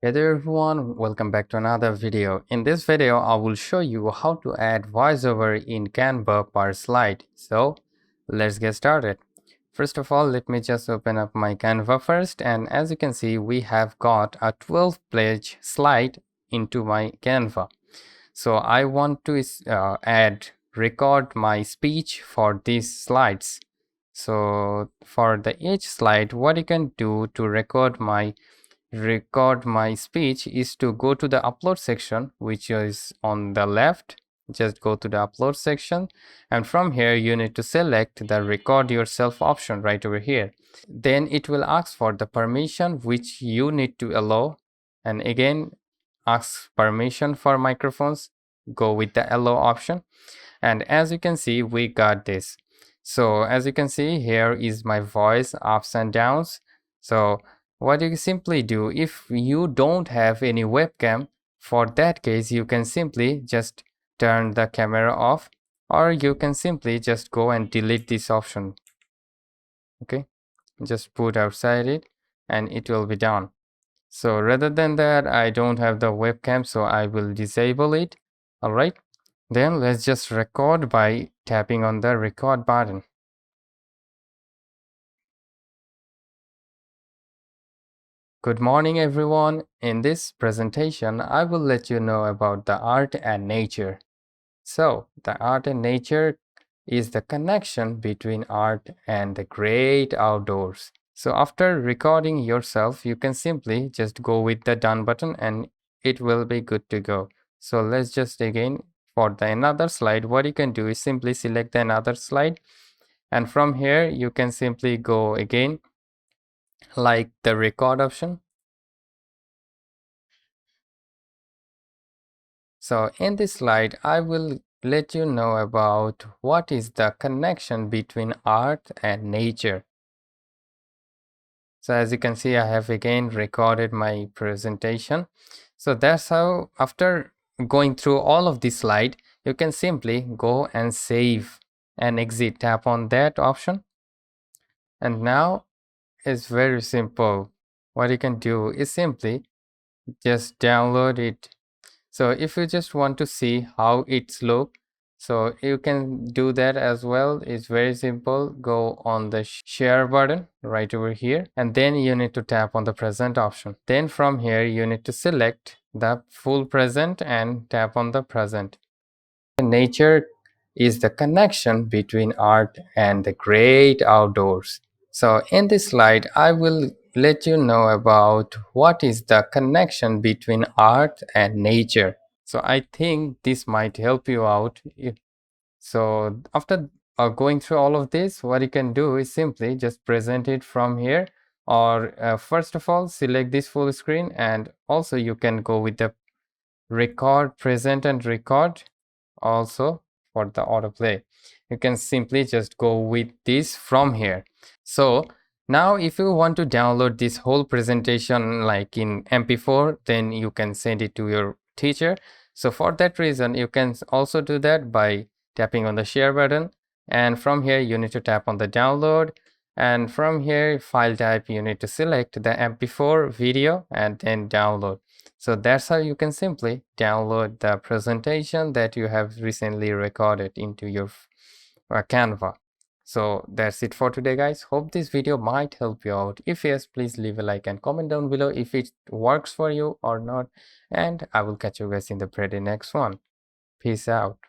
Hey there everyone, welcome back to another video. In this video, I will show you how to add voiceover in Canva per slide. So let's get started. First of all, let me just open up my Canva first, and as you can see, we have got a 12-page slide into my Canva. So I want to record my speech for these slides. So for each slide, what you can do to record my speech is to go to the upload section, which is on the left. Just go to the upload section, and from here you need to select the record yourself option right over here. Then it will ask for the permission which you need to allow, and again ask permission for microphones. Go with the allow option, and as you can see, we got this. So as you can see, here is my voice ups and downs. So what you simply do, if you don't have any webcam, for that case you can simply just turn the camera off, or you can simply just go and delete this option. Okay, just put outside it and it will be done. So rather than that, I don't have the webcam, so I will disable it. All right, then let's just record by tapping on the record button. Good morning everyone. In this presentation, I will let you know about the art and nature. So, the art and nature is the connection between art and the great outdoors. So after recording yourself, you can simply just go with the done button and it will be good to go. So let's just again, for the another slide, what you can do is simply select the another slide, and from here you can simply go again like the record option. So in this slide, I will let you know about what is the connection between art and nature. So as you can see, I have again recorded my presentation. So that's how, after going through all of this slide, you can simply go and save and exit. Tap on that option. And now it's very simple. What you can do is simply just download it. So if you just want to see how it's look, so you can do that as well. It's very simple. Go on the share button right over here, and then you need to tap on the present option. Then from here you need to select the full present and tap on the present. Nature is the connection between art and the great outdoors. So in this slide, I will let you know about what is the connection between art and nature. So I think this might help you out. So after going through all of this, what you can do is simply just present it from here, or first of all select this full screen, and also you can go with the record, present and record. Also for the autoplay, you can simply just go with this from here. So now if you want to download this whole presentation like in MP4, then you can send it to your teacher. So for that reason, you can also do that by tapping on the share button, and from here you need to tap on the download, and from here file type you need to select the MP4 video and then download. So that's how you can simply download the presentation that you have recently recorded into your Canva. So that's it for today guys. Hope this video might help you out. If yes, please leave a like and comment down below if it works for you or not, and I will catch you guys in the pretty next one. Peace out.